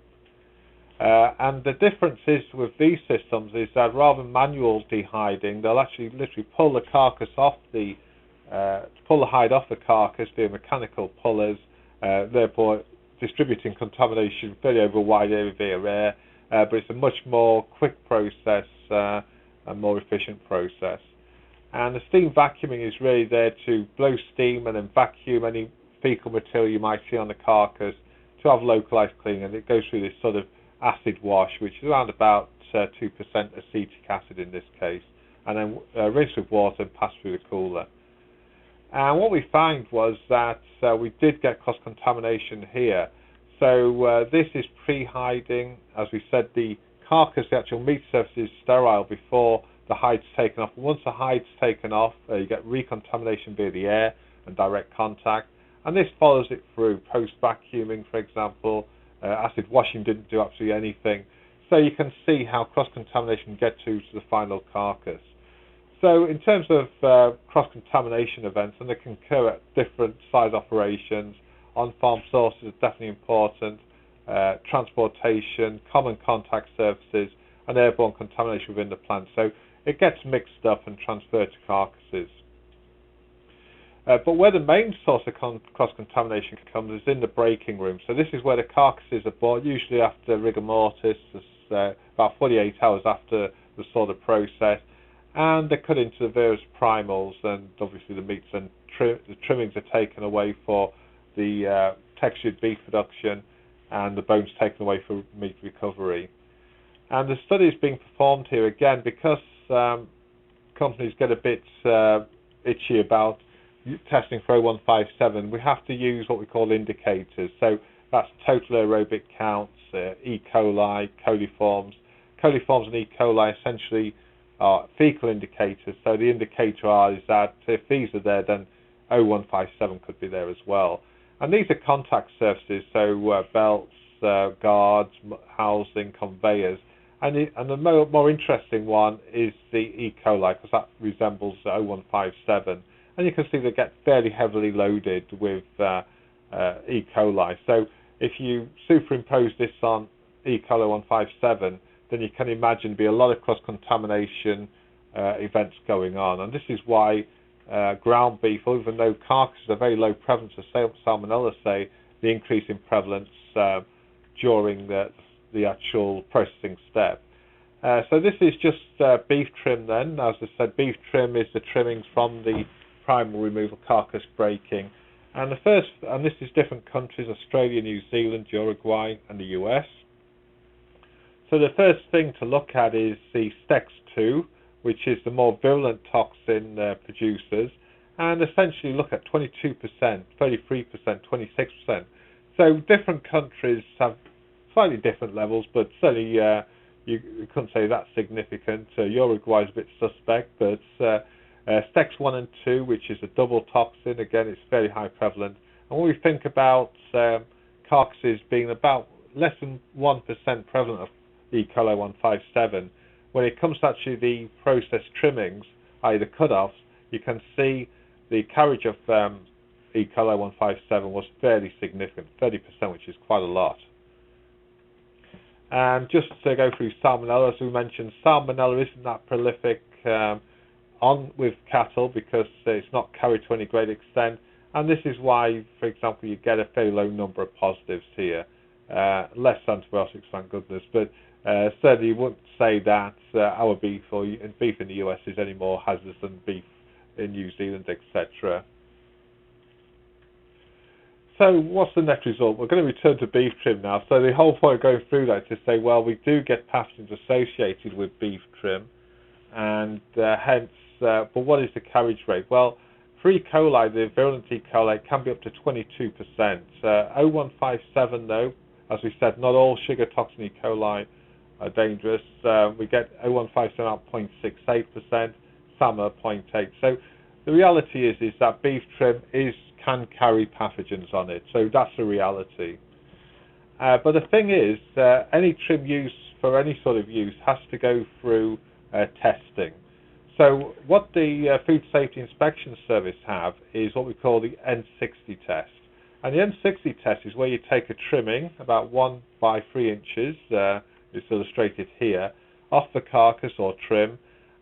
And the difference is with these systems is that rather than manual dehiding, they'll actually literally pull the carcass off pull the hide off the carcass via mechanical pullers, therefore distributing contamination fairly over a wide area via air, but it's a much more quick process and more efficient process. And the steam vacuuming is really there to blow steam and then vacuum any fecal material you might see on the carcass to have localized cleaning, and it goes through this sort of acid wash, which is around about 2% acetic acid in this case, and then rinse with water and pass through the cooler. And what we found was that we did get cross-contamination here. So this is pre-hiding. As we said, the carcass, the actual meat surface, is sterile before the hide's taken off. Once the hide's taken off, you get recontamination via the air and direct contact. And this follows it through post-vacuuming, for example. Acid washing didn't do absolutely anything. So you can see how cross-contamination can get to the final carcass. So in terms of cross-contamination events, and they can occur at different size operations, on-farm sources are definitely important, transportation, common contact surfaces, and airborne contamination within the plant. So it gets mixed up and transferred to carcasses. But where the main source of cross-contamination comes is in the breaking room. So this is where the carcasses are bought, usually after rigor mortis, about 48 hours after the sort of process, and they're cut into the various primals, and obviously the meats and the trimmings are taken away for the textured beef production, and the bones taken away for meat recovery. And the study is being performed here again because companies get a bit itchy about testing for O157. We have to use what we call indicators. So that's total aerobic counts, E. coli, coliforms. Coliforms and E. coli essentially are fecal indicators. So the indicator is that if these are there, then O157 could be there as well. And these are contact surfaces, so belts, guards, housing, conveyors. And the more interesting one is the E. coli, because that resembles O157. And you can see they get fairly heavily loaded with E. coli. So if you superimpose this on E. coli 157, then you can imagine be a lot of cross-contamination events going on. And this is why ground beef, even though carcasses are very low prevalence of salmonella, say, the increase in prevalence during the actual processing step. So this is just beef trim then. As I said, beef trim is the trimmings from the primal removal, carcass breaking. And this is different countries: Australia, New Zealand, Uruguay, and the US. So the first thing to look at is the STEX2, which is the more virulent toxin producers, and essentially look at 22%, 33%, 26%. So different countries have slightly different levels, but certainly you couldn't say that's significant. Uruguay is a bit suspect, but STEX1 and 2, which is a double toxin, again, it's fairly high prevalent. And when we think about carcasses being about less than 1% prevalent of E. coli 157, when it comes to actually the processed trimmings, i.e. the cut-offs, you can see the carriage of E. coli 157 was fairly significant, 30%, which is quite a lot. And just to go through salmonella, as we mentioned, salmonella isn't that prolific with cattle because it's not carried to any great extent, And this is why, for example, you get a fairly low number of positives here. Less antibiotics, thank goodness, but certainly you wouldn't say that our beef or beef in the US is any more hazardous than beef in New Zealand, etc. So what's the net result? We're going to return to beef trim now. So the whole point of going through that is to say, well, we do get pathogens associated with beef trim, and hence, but what is the carriage rate? Well, for E. coli, the virulent E. coli can be up to 22%. 0157, though, as we said, not all sugar toxin E. coli are dangerous. We get 0157 at 0.68%, SAMA 0.8. So the reality is that beef trim can carry pathogens on it. So that's a reality. But the thing is, any trim use for any sort of use has to go through testing. So what the Food Safety Inspection Service have is what we call the N60 test. And the N60 test is where you take a trimming, about 1 by 3 inches, it's illustrated here, off the carcass or trim,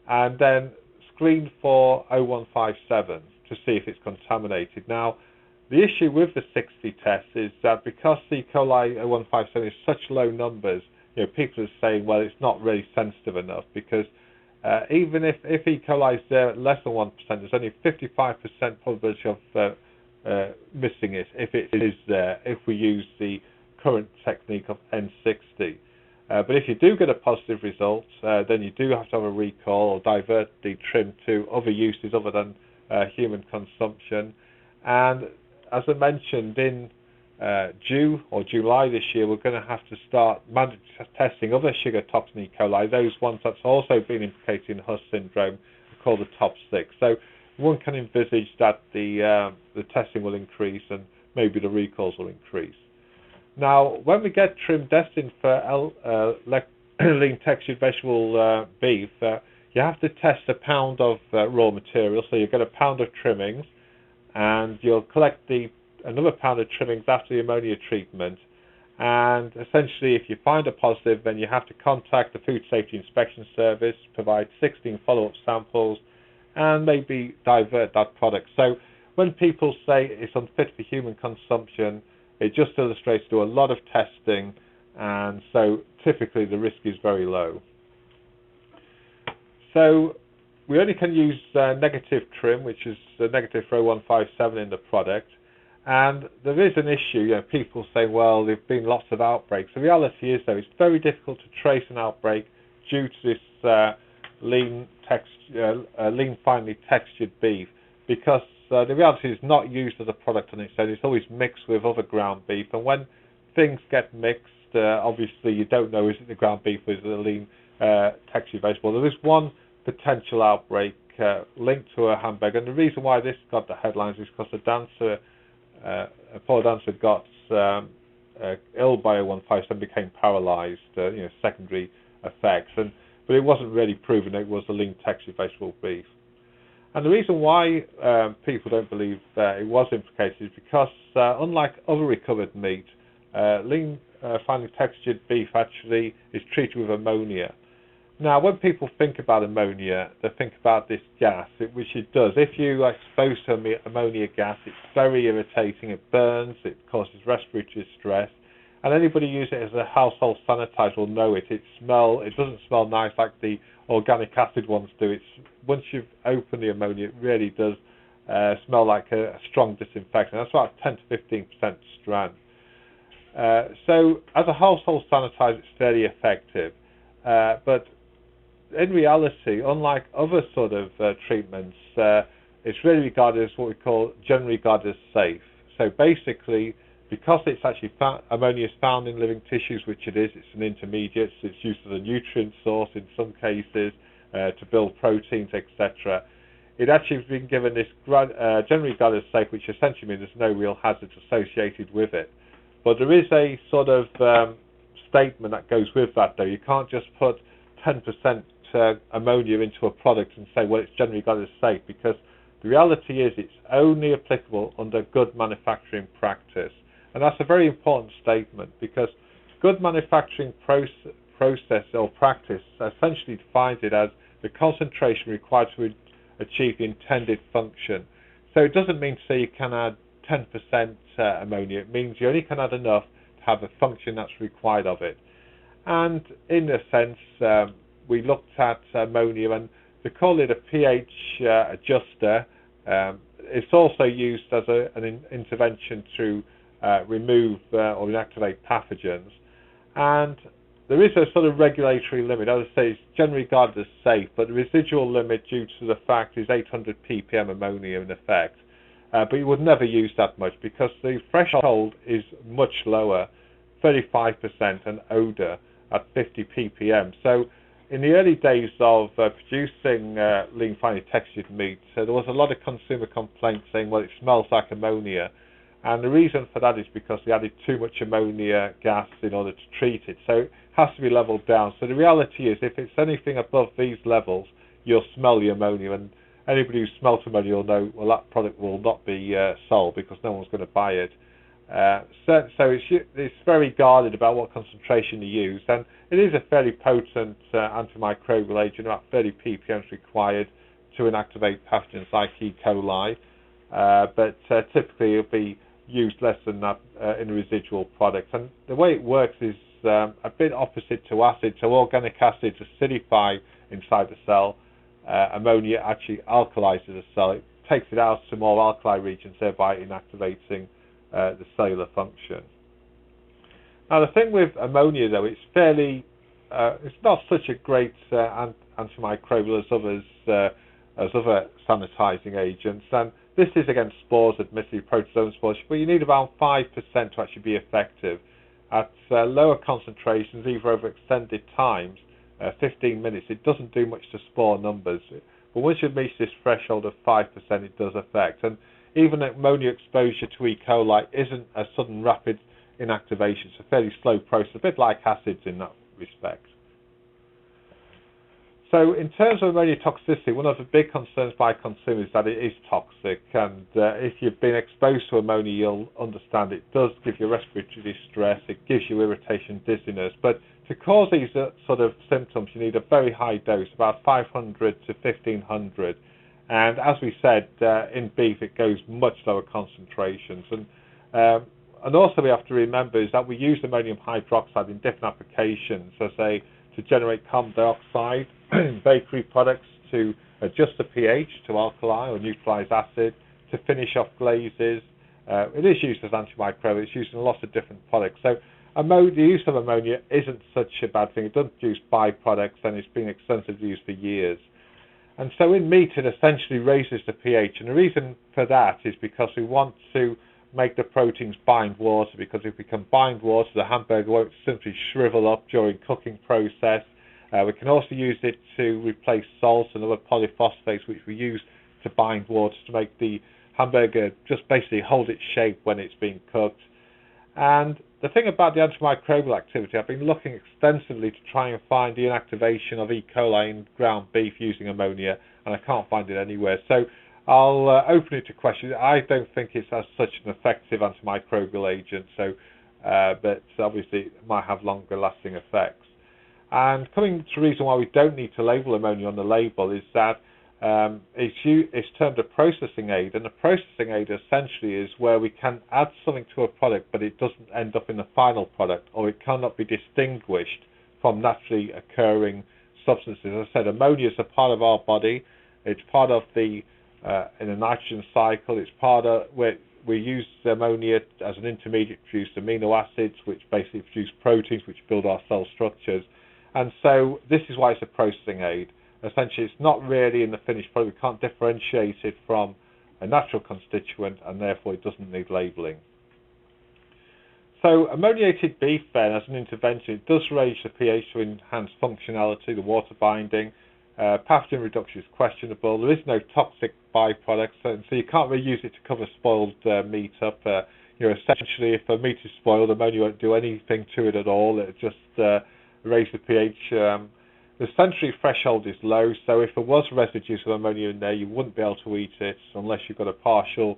and then screen for 0157 to see if it's contaminated. Now, the issue with the 60 test is that because E. coli 0157 is such low numbers, people are saying, well, it's not really sensitive enough, because even if E. coli is there at less than 1%, there's only 55% probability of missing it if it is there, if we use the current technique of N60. But if you do get a positive result, then you do have to have a recall or divert the trim to other uses other than human consumption. And as I mentioned, in June or July this year, we're going to have to start mandatory testing other sugar toxin E. coli, those ones that's also been implicated in Huss syndrome, called the top 6. So one can envisage that the testing will increase and maybe the recalls will increase. Now, when we get trim destined for lean textured vegetable beef, you have to test a pound of raw material. So you get a pound of trimmings, and you'll collect another pound of trimmings after the ammonia treatment. And essentially, if you find a positive, then you have to contact the Food Safety Inspection Service, provide 16 follow-up samples, and maybe divert that product. So when people say it's unfit for human consumption, it just illustrates to do a lot of testing, and so typically the risk is very low. So we only can use negative trim, which is the negative for 0157 in the product. And there is an issue, people say, well, there have been lots of outbreaks. The reality is, though, it's very difficult to trace an outbreak due to this lean, finely textured beef, because the reality is not used as a product on its own. It's always mixed with other ground beef, and when things get mixed, obviously you don't know, is it the ground beef or is it the lean textured vegetable. There is one potential outbreak linked to a hamburger, and the reason why this got the headlines is because the dancer, a poor dancer, got ill by 0157, became paralysed, secondary effects, but it wasn't really proven it was the lean textured vegetable beef. And the reason why people don't believe it was implicated is because, unlike other recovered meat, lean finely textured beef actually is treated with ammonia. Now, when people think about ammonia, they think about this gas, which it does. If you are exposed to ammonia gas, it's very irritating, it burns, it causes respiratory distress, and anybody who uses it as a household sanitizer will know it. It doesn't smell nice like the organic acid ones do. Once you've opened the ammonia, it really does smell like a strong disinfectant. That's about 10 to 15% strand. So as a household sanitizer, it's fairly effective. But in reality, unlike other sort of treatments, it's really regarded as what we call generally regarded as safe. So basically, because it's actually ammonia is found in living tissues, which it is, it's an intermediate, it's used as a nutrient source in some cases to build proteins, etc. It actually has been given this generally regarded as safe, which essentially means there's no real hazards associated with it. But there is a sort of statement that goes with that, though. You can't just put 10% ammonia into a product and say, well, it's generally regarded as safe, because the reality is it's only applicable under good manufacturing practice. And that's a very important statement, because good manufacturing process or practice essentially defines it as the concentration required to achieve the intended function. So it doesn't mean to say you can add 10% ammonia. It means you only can add enough to have the function that's required of it. And in a sense, we looked at ammonia, and they call it a pH adjuster. It's also used as an intervention to remove or inactivate pathogens. And there is a sort of regulatory limit. As I say, it's generally regarded as safe, but the residual limit due to the fact is 800 ppm ammonia in effect. But you would never use that much because the threshold is much lower, 35%, and odour at 50 ppm. So in the early days of producing lean finely textured meat, there was a lot of consumer complaints saying, well, it smells like ammonia. And the reason for that is because they added too much ammonia gas in order to treat it. So it has to be leveled down. So the reality is, if it's anything above these levels, you'll smell the ammonia. And anybody who smells ammonia will know, well, that product will not be sold because no one's going to buy it. So it's very guarded about what concentration you use. And it is a fairly potent antimicrobial agent, about 30 ppm is required to inactivate pathogens like E. coli. But typically it'll be used less than that in the residual products. And the way it works is a bit opposite to acid. So organic acids acidify inside the cell. Ammonia actually alkalizes the cell. It takes it out to more alkali regions, thereby inactivating the cellular function. Now the thing with ammonia, though, it's fairly, it's not such a great antimicrobial as other sanitizing agents. And this is against spores, admittedly protozoan spores, but you need around 5% to actually be effective. At lower concentrations, either over extended times, 15 minutes, it doesn't do much to spore numbers. But once you reach this threshold of 5%, it does affect. And even ammonia exposure to E. coli isn't a sudden rapid inactivation. It's a fairly slow process, a bit like acids in that respect. So in terms of ammonia toxicity, one of the big concerns by consumers is that it is toxic, and if you've been exposed to ammonia, you'll understand it does give you respiratory distress, it gives you irritation, dizziness, but to cause these sort of symptoms you need a very high dose, about 500 to 1500, and as we said, in beef it goes much lower concentrations. And also we have to remember is that we use ammonium hydroxide in different applications, so say to generate carbon dioxide in bakery products, to adjust the pH to alkali or neutralize acid, to finish off glazes. It is used as antimicrobial. It's used in lots of different products. So the use of ammonia isn't such a bad thing. It doesn't produce byproducts, and it's been extensively used for years. And so in meat, it essentially raises the pH. And the reason for that is because we want to make the proteins bind water, because if we can bind water, the hamburger won't simply shrivel up during cooking process. We can also use it to replace salts and other polyphosphates which we use to bind water to make the hamburger just basically hold its shape when it's being cooked. And the thing about the antimicrobial activity, I've been looking extensively to try and find the inactivation of E. coli in ground beef using ammonia, and I can't find it anywhere. So I'll open it to questions. I don't think it's as such an effective antimicrobial agent, so but obviously it might have longer lasting effects. And coming to the reason why we don't need to label ammonia on the label is that it's termed a processing aid, and a processing aid essentially is where we can add something to a product but it doesn't end up in the final product, or it cannot be distinguished from naturally occurring substances. As I said, ammonia is a part of our body. It's part of the in a nitrogen cycle. It's part of where we use ammonia as an intermediate to produce amino acids, which basically produce proteins which build our cell structures. And so this is why it's a processing aid. Essentially, it's not really in the finished product. We can't differentiate it from a natural constituent, and therefore it doesn't need labeling. So ammoniated beef, then, as an intervention, it does raise the pH to enhance functionality, the water binding. Pathogen reduction is questionable. There is no toxic byproducts, so you can't really use it to cover spoiled meat up. Essentially, if a meat is spoiled, ammonia won't do anything to it at all. It just raise the pH. The sensory threshold is low, so if there was residues of ammonia in there, you wouldn't be able to eat it unless you've got a partial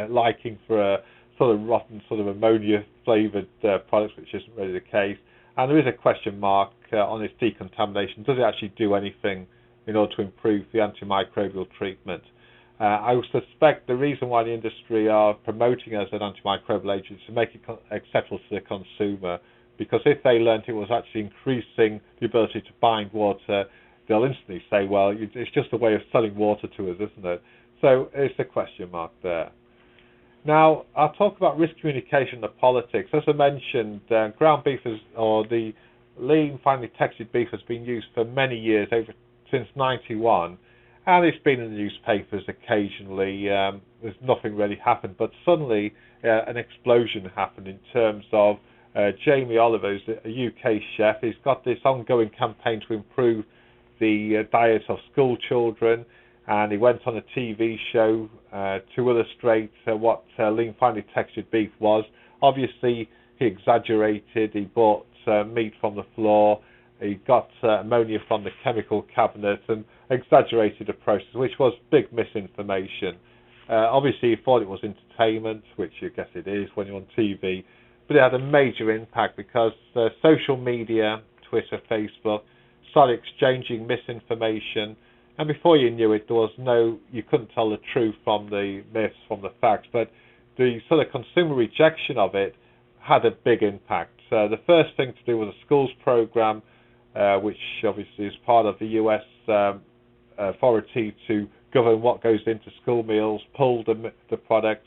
liking for a sort of rotten, sort of ammonia-flavoured products, which isn't really the case. And there is a question mark on its decontamination. Does it actually do anything in order to improve the antimicrobial treatment? I suspect the reason why the industry are promoting it as an antimicrobial agent is to make it acceptable to the consumer, because if they learnt it was actually increasing the ability to bind water, they'll instantly say, well, it's just a way of selling water to us, isn't it? So it's a question mark there. Now, I'll talk about risk communication and politics. As I mentioned, ground beef or the lean, finely textured beef has been used for many years, since '91, and it's been in the newspapers occasionally. There's nothing really happened, but suddenly an explosion happened in terms of Jamie Oliver, who's a UK chef. He's got this ongoing campaign to improve the diet of school children, and he went on a TV show to illustrate what lean, finely textured beef was. Obviously, he exaggerated. He bought meat from the floor. He got ammonia from the chemical cabinet and exaggerated the process, which was big misinformation. Obviously, he thought it was entertainment, which I guess it is when you're on TV, but it had a major impact because social media, Twitter, Facebook, started exchanging misinformation, and before you knew it, you couldn't tell the truth from the myths, from the facts, but the sort of consumer rejection of it had a big impact. The first thing to do was a schools program, which obviously is part of the US authority to govern what goes into school meals, pulled the product.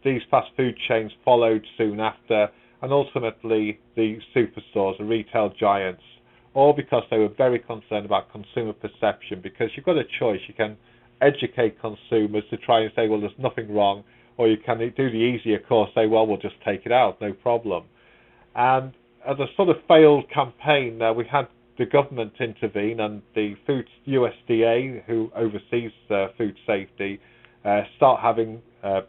These fast food chains followed soon after, and ultimately the superstores, the retail giants, all because they were very concerned about consumer perception, because you've got a choice. You can educate consumers to try and say, well, there's nothing wrong, or you can do the easier course, say, well, we'll just take it out, no problem. And as a sort of failed campaign, we had the government intervene, and the USDA, who oversees food safety, start having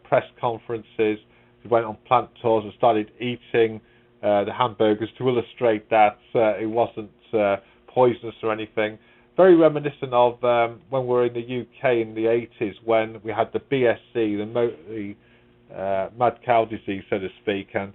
press conferences. We went on plant tours and started eating the hamburgers to illustrate that it wasn't poisonous or anything. Very reminiscent of when we were in the UK in the 80s, when we had the BSE, the mad cow disease, so to speak, and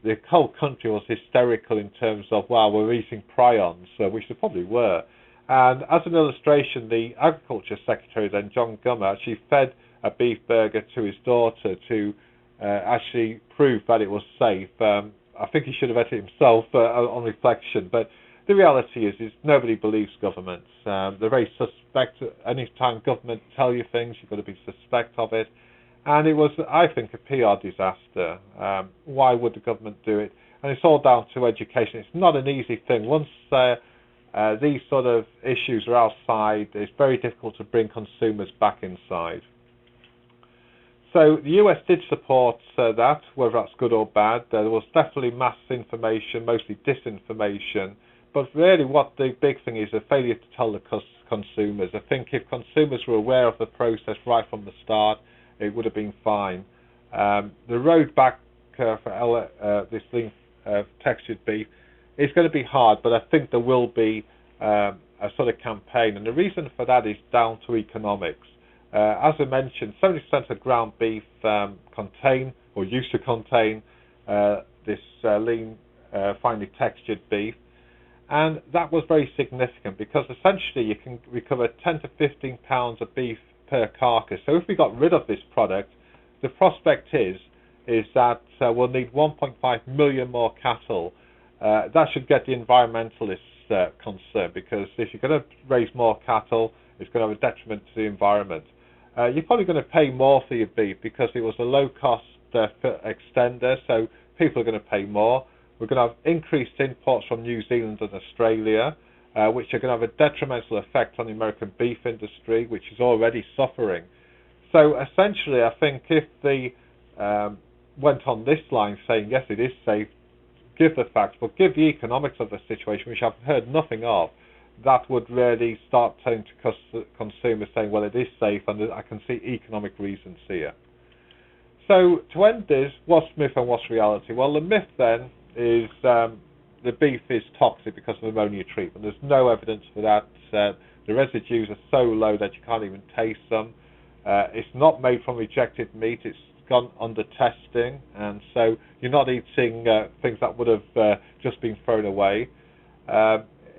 the whole country was hysterical in terms of, wow, we're eating prions, which they probably were. And as an illustration, the Agriculture Secretary then, John Gummer, actually fed a beef burger to his daughter to actually prove that it was safe. I think he should have ate it himself on reflection, but the reality is nobody believes governments. They're very suspect. Any time government tell you things, you've got to be suspect of it. And it was, I think, a PR disaster. Why would the government do it? And it's all down to education. It's not an easy thing. Once these sort of issues are outside, it's very difficult to bring consumers back inside. So the US did support that, whether that's good or bad. There was definitely mass information, mostly disinformation. But really what the big thing is, a failure to tell the consumers. I think if consumers were aware of the process right from the start, it would have been fine. The road back for this lean textured beef is going to be hard, but I think there will be a sort of campaign. And the reason for that is down to economics. As I mentioned, 70% of ground beef contain, or used to contain, this lean, finely textured beef. And that was very significant because essentially you can recover 10 to 15 pounds of beef per carcass. So if we got rid of this product, the prospect is that we'll need 1.5 million more cattle. That should get the environmentalists concerned, because if you're going to raise more cattle, it's going to have a detriment to the environment. You're probably going to pay more for your beef because it was a low-cost extender, so people are going to pay more. We're going to have increased imports from New Zealand and Australia, which are going to have a detrimental effect on the American beef industry, which is already suffering. So essentially, I think if they went on this line saying, yes, it is safe, give the facts, but give the economics of the situation, which I've heard nothing of, that would really start turning to consumers saying, well, it is safe, and I can see economic reasons here. So to end this, what's myth and what's reality? Well, the myth then is the beef is toxic because of ammonia treatment. There's no evidence for that. The residues are so low that you can't even taste them. It's not made from rejected meat. It's gone under testing, and so you're not eating things that would have just been thrown away.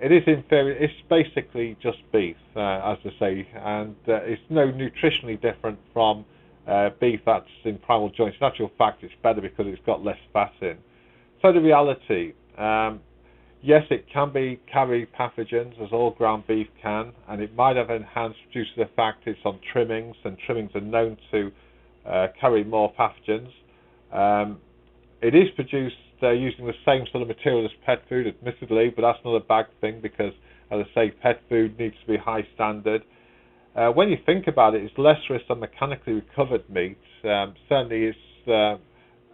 it is inferior. It's basically just beef, as I say, and it's no nutritionally different from beef that's in primal joints. In actual fact, it's better because it's got less fat in. So the reality, yes, it can carry pathogens, as all ground beef can, and it might have enhanced due to the fact it's on trimmings, and trimmings are known to carry more pathogens. It is produced using the same sort of material as pet food, admittedly, but that's not a bad thing because, as I say, pet food needs to be high standard. When you think about it, it's less risk than mechanically recovered meat. Certainly it's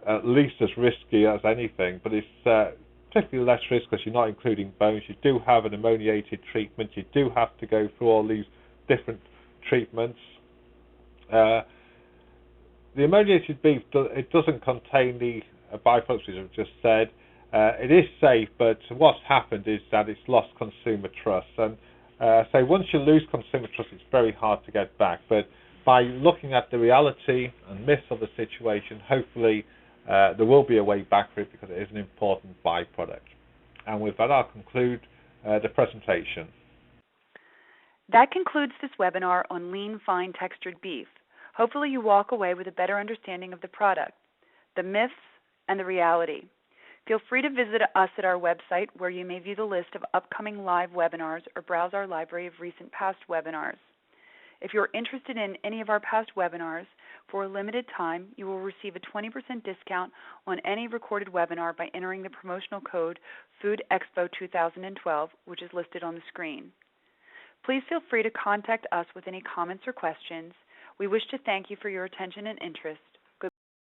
at least as risky as anything, but it's particularly less risk because you're not including bones. You do have an ammoniated treatment. You do have to go through all these different treatments. The ammoniated beef, it doesn't contain the byproducts, as I've just said. It is safe, but what's happened is that it's lost consumer trust. And so once you lose consumer trust, it's very hard to get back. But by looking at the reality and myths of the situation, hopefully there will be a way back for it because it is an important byproduct. And with that, I'll conclude the presentation. That concludes this webinar on lean, fine textured beef. Hopefully you walk away with a better understanding of the product, the myths, and the reality. Feel free to visit us at our website where you may view the list of upcoming live webinars or browse our library of recent past webinars. If you're interested in any of our past webinars, for a limited time, you will receive a 20% discount on any recorded webinar by entering the promotional code FoodExpo2012, which is listed on the screen. Please feel free to contact us with any comments or questions. We wish to thank you for your attention and interest.